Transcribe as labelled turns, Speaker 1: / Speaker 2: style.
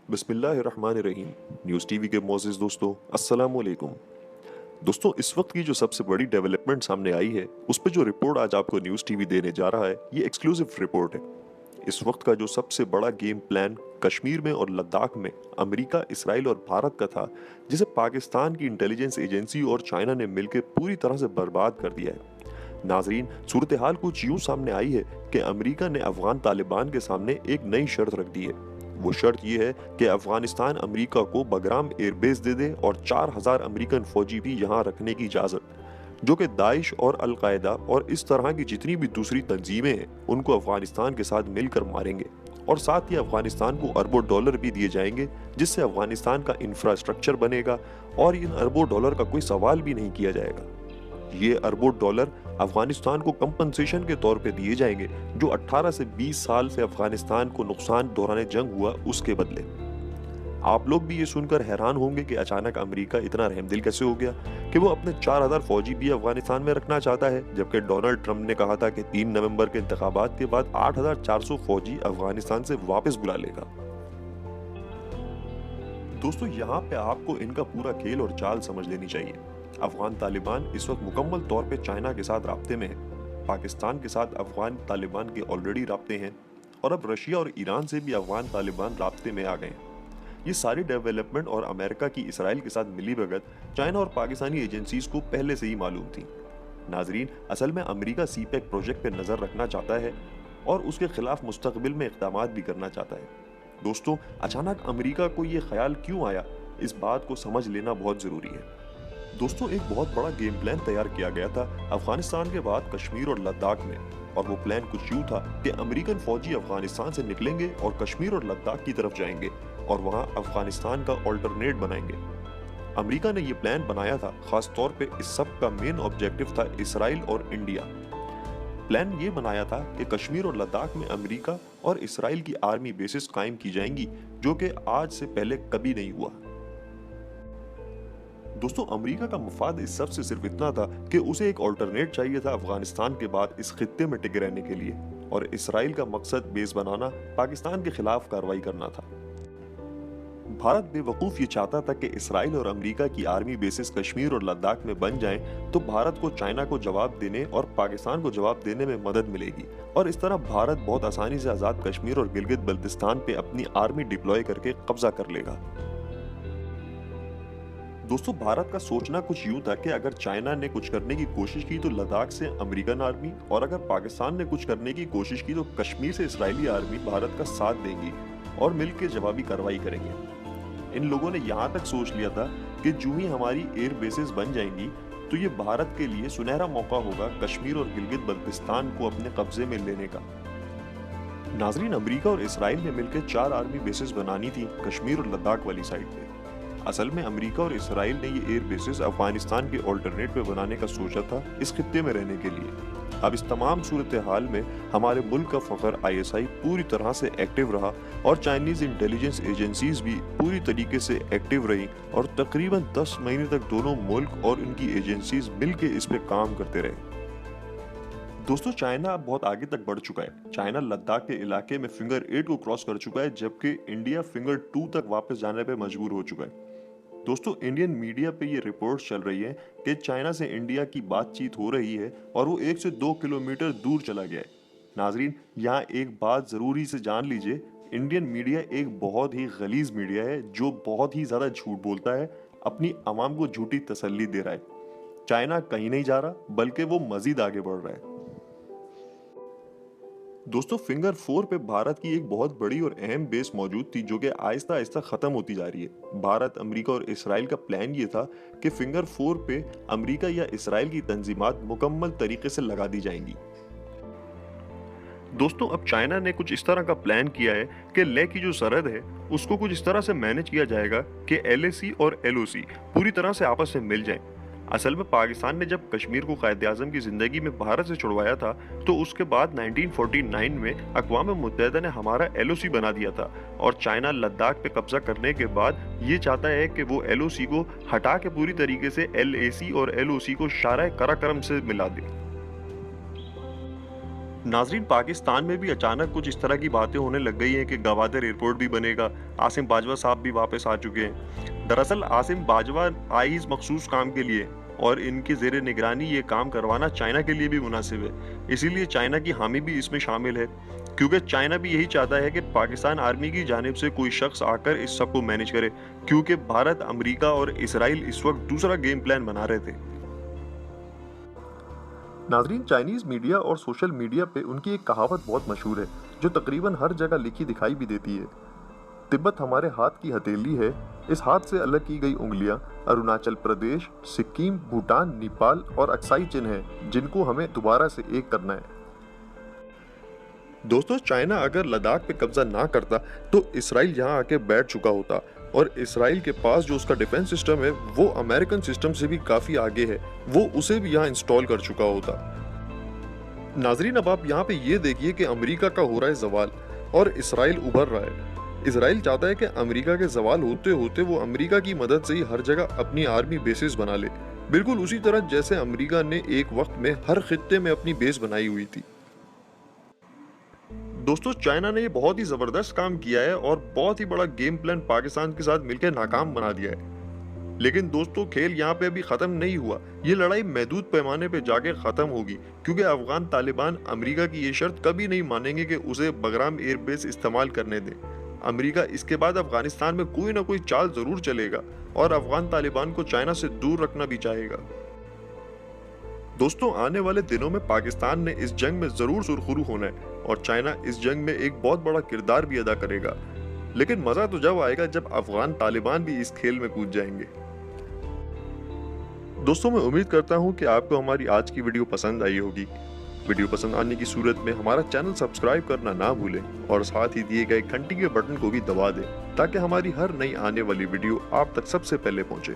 Speaker 1: बिस्मिल्लाहिर्रहमानिर्रहीम। News TV के मोअज़्ज़िज़ दोस्तों, अस्सलाम वालेकुम। दोस्तों, इस वक्त की जो सबसे बड़ी डेवलपमेंट सामने आई है, उस पे जो रिपोर्ट आज आपको न्यूज़ टीवी देने जा रहा है, ये एक्सक्लूसिव रिपोर्ट है। इस वक्त का जो सबसे बड़ा गेम प्लान कश्मीर में और लद्दाख में अमेरिका, इसराइल और भारत का था, जिसे पाकिस्तान की इंटेलिजेंस एजेंसी और चाइना ने मिलकर पूरी तरह से बर्बाद कर दिया है। नाजरीन, सूरत हाल कुछ यूं सामने आई है कि अमेरिका ने अफगान तालिबान के सामने एक नई शर्त रख दी है। वो शर्त ये है कि अफगानिस्तान अमेरिका को बगराम एयरबेस दे दे और 4000 अमेरिकन फौजी भी यहाँ रखने की इजाज़त, जो कि दाइश और अलकायदा और इस तरह की जितनी भी दूसरी तंजीमें हैं उनको अफगानिस्तान के साथ मिलकर मारेंगे। और साथ ही अफगानिस्तान को अरबों डॉलर भी दिए जाएंगे, जिससे अफगानिस्तान का इंफ्रास्ट्रक्चर बनेगा और इन अरबों डॉलर का कोई सवाल भी नहीं किया जाएगा। ये अरबों डॉलर अफगानिस्तान को कंपनसेशन के तौर पे दिए जाएंगे, जो 18 से 20 साल से अफगानिस्तान को नुकसान दौरान जंग हुआ उसके बदले। आप लोग भी ये सुनकर हैरान होंगे कि अचानक अमेरिका इतना रहमदिल कैसे हो गया कि वो अपने 4000 फौजी भी अफगानिस्तान में रखना चाहता है, जबकि डोनाल्ड ट्रंप ने कहा था कि 3 नवंबर के इंतखाबात के बाद 8400 फौजी अफगानिस्तान से वापस बुला लेगा। दोस्तों, यहाँ पे आपको इनका पूरा खेल और चाल समझ लेनी चाहिए। अफगान तालिबान इस वक्त मुकम्मल तौर पे चाइना के साथ राब्ते में है। पाकिस्तान के साथ अफगान तालिबान के ऑलरेडी राब्ते हैं और अब रशिया और ईरान से भी अफगान तालिबान राब्ते में आ गए हैं। ये सारी डेवलपमेंट और अमेरिका की इसराइल के साथ मिलीभगत चाइना और पाकिस्तानी एजेंसीज को पहले से ही मालूम थी। नाजरीन, असल में अमेरिका सीपेक प्रोजेक्ट पे नज़र रखना चाहता है और उसके खिलाफ मुस्तकबिल में इक़दामात भी करना चाहता है। दोस्तों, अचानक अमेरिका को ये ख्याल क्यों आया, इस बात को समझ लेना बहुत ज़रूरी है। दोस्तों, एक बहुत बड़ा गेम प्लान तैयार किया गया था अफगानिस्तान के बाद कश्मीर और लद्दाख में, और वो प्लान कुछ यूं था कि अमेरिकन फौजी अफगानिस्तान से निकलेंगे और कश्मीर और लद्दाख की तरफ जाएंगे और वहां अफगानिस्तान का ऑल्टरनेट बनाएंगे। अमेरिका ने ये प्लान बनाया था, खास तौर पे इस सब का मेन ऑब्जेक्टिव था इसराइल और इंडिया। प्लान ये बनाया था कि कश्मीर और लद्दाख में अमेरिका और इसराइल की आर्मी बेसिस कायम की जाएंगी, जो कि आज से पहले कभी नहीं हुआ। दोस्तों, अमेरिका का मफाद इस सब से सिर्फ इतना था कि उसे एक ऑल्टरनेट चाहिए था अफगानिस्तान के बाद इस खित्ते में टिके रहने के लिए, और इसराइल का मकसद बेस बनाना, पाकिस्तान के खिलाफ कार्रवाई करना था। भारत बेवकूफ ये चाहता था कि इसराइल और अमेरिका की आर्मी बेसिस कश्मीर और लद्दाख में बन जाएं, तो भारत को चाइना को जवाब देने और पाकिस्तान को जवाब देने में मदद मिलेगी, और इस तरह भारत बहुत आसानी से आजाद कश्मीर और गिलगित बल्तिस्तान पे अपनी आर्मी डिप्लॉय करके कब्जा कर लेगा। दोस्तों, भारत का सोचना कुछ यूं था कि अगर चाइना ने कुछ करने की कोशिश की तो लद्दाख से अमेरिकन आर्मी, और अगर पाकिस्तान ने कुछ करने की कोशिश की तो कश्मीर से इजरायली आर्मी भारत का साथ देंगी और मिलकर जवाबी कार्रवाई करेंगे। इन लोगों ने यहाँ तक सोच लिया था कि जो ही हमारी एयर बेसेस बन जाएंगी तो ये भारत के लिए सुनहरा मौका होगा कश्मीर और गिलगित बल्तिस्तान को अपने कब्जे में लेने का। नाजरीन, अमेरिका और इसराइल ने मिलकर 4 आर्मी बेसेस बनानी थी कश्मीर और लद्दाख वाली साइड पे। असल में अमेरिका और इसराइल ने ये एयर बेसिस अफगानिस्तान के ऑल्टरनेट पे बनाने का सोचा था इस खित्ते में रहने के लिए। अब इस तमाम सूरत हाल में हमारे मुल्क का फखर ISI पूरी तरह से एक्टिव रहा और चाइनीज इंटेलिजेंस एजेंसीज भी पूरी तरीके से एक्टिव रही, और तकरीबन 10 महीने तक दोनों मुल्क और उनकी एजेंसीज मिलकर इस पे काम करते रहे। दोस्तों, चाइना अब बहुत आगे तक बढ़ चुका है। चाइना लद्दाख के इलाके में फिंगर 8 को क्रॉस कर चुका है, जबकि इंडिया फिंगर 2 तक वापस जाने पे मजबूर हो चुका है। दोस्तों, इंडियन मीडिया पे ये रिपोर्ट्स चल रही है कि चाइना से इंडिया की बातचीत हो रही है और वो 1 से 2 किलोमीटर दूर चला गया है। नाजरीन, यहाँ एक बात ज़रूरी से जान लीजिए, इंडियन मीडिया एक बहुत ही गलीज मीडिया है जो बहुत ही ज़्यादा झूठ बोलता है, अपनी आवाम को झूठी तसल्ली दे रहा है। चाइना कहीं नहीं जा रहा, बल्कि वो मजीद आगे बढ़ रहा है। दोस्तों, फिंगर 4 पे भारत की एक बहुत बड़ी और अहम बेस मौजूद थी, जो कि आहिस्ता आहिस्ता खत्म होती जा रही है। भारत, अमेरिका और इसराइल का प्लान ये था कि फिंगर 4 पे अमेरिका या इसराइल की तंजीमात मुकम्मल तरीके से लगा दी जाएंगी। दोस्तों, अब चाइना ने कुछ इस तरह का प्लान किया है कि लेह की जो सरहद है उसको कुछ इस तरह से मैनेज किया जाएगा कि LAC और LOC पूरी तरह से आपस में मिल जाएं। असल में पाकिस्तान ने जब कश्मीर को कायद आज़म की ज़िंदगी में भारत से छुड़वाया था, तो उसके बाद 1949 में अक़वाम मुत्तहिदा ने हमारा LOC बना दिया था, और चाइना लद्दाख पे कब्जा करने के बाद ये चाहता है कि वो LOC को हटा के पूरी तरीके से LAC और LOC को शारा कराकरम से मिला दे। नाजरीन, पाकिस्तान में भी अचानक कुछ इस तरह की बातें होने लग गई हैं कि गवादर एयरपोर्ट भी बनेगा। आसिम बाजवा साहब भी वापस आ चुके हैं। दरअसल आसिम बाजवा आए इस मखसूस काम के लिए और इनकी जेर निगरानी ये काम करवाना चाइना के लिए भी मुनासिब है। इसीलिए चाइना की हामी भी इसमें शामिल है, क्योंकि चाइना भी यही चाहता है कि पाकिस्तान आर्मी की जानिब से कोई शख्स आकर इस सब को मैनेज करे, क्योंकि भारत, अमेरिका और इसराइल इस वक्त दूसरा गेम प्लान बना रहे थे। नाजरीन, चाइनीज मीडिया और सोशल मीडिया पे उनकी एक कहावत बहुत मशहूर है, जो तकरीबन हर जगह लिखी दिखाई भी देती है। तिब्बत हमारे हाथ की हथेली है, इस हाथ से अलग की गई उंगलियां अरुणाचल प्रदेश, सिक्किम, भूटान, नेपाल और अक्साई चिन्ह हैं, जिनको हमें दोबारा से एक करना है। दोस्तों, चाइना अगर लद्दाख पे कब्जा ना करता तो इसराइल यहाँ आके बैठ चुका होता, और इसराइल के पास जो उसका डिफेंस सिस्टम है वो अमेरिकन सिस्टम से भी काफी आगे है, वो उसे भी यहाँ इंस्टॉल कर चुका होता। नाजरीन, अब आप यहाँ पे ये देखिए कि अमेरिका का हो रहा है जवाल और इसराइल उभर रहा है। इसराइल चाहता है कि अमेरिका के जवाल होते होते वो अमेरिका की मदद से ही हर जगह अपनी आर्मी बेसिस बना ले, बिल्कुल उसी तरह जैसे अमेरिका ने एक वक्त में हर खित्ते में अपनी बेस बनाई हुई थी। दोस्तों, चाइना ने ये बहुत ही जबरदस्त काम किया है और बहुत ही बड़ा गेम प्लान पाकिस्तान के साथ मिलकर नाकाम बना दिया है। लेकिन दोस्तों, खेल यहाँ पे अभी खत्म नहीं हुआ। ये लड़ाई महदूद पैमाने पे जाके खत्म होगी, क्योंकि अफगान तालिबान अमेरिका की ये शर्त कभी नहीं मानेंगे कि उसे बगराम एयरबेस इस्तेमाल करने दें। अमेरिका इसके बाद अफगानिस्तान में कोई ना कोई चाल जरूर चलेगा और अफगान तालिबान को चाइना से दूर रखना भी चाहेगा। दोस्तों, आने वाले दिनों में पाकिस्तान ने इस जंग में जरूर सुरखरू होना है और चाइना इस जंग में एक बहुत बड़ा किरदार भी अदा करेगा। लेकिन मजा तो जब आएगा जब अफगान तालिबान भी इस खेल में कूद जाएंगे। दोस्तों, मैं उम्मीद करता हूं कि आपको हमारी आज की वीडियो पसंद आई होगी। वीडियो पसंद आने की सूरत में हमारा चैनल सब्सक्राइब करना ना भूलें और साथ ही दिए गए घंटी के बटन को भी दबा दें, ताकि हमारी हर नई आने वाली वीडियो आप तक सबसे पहले पहुंचे।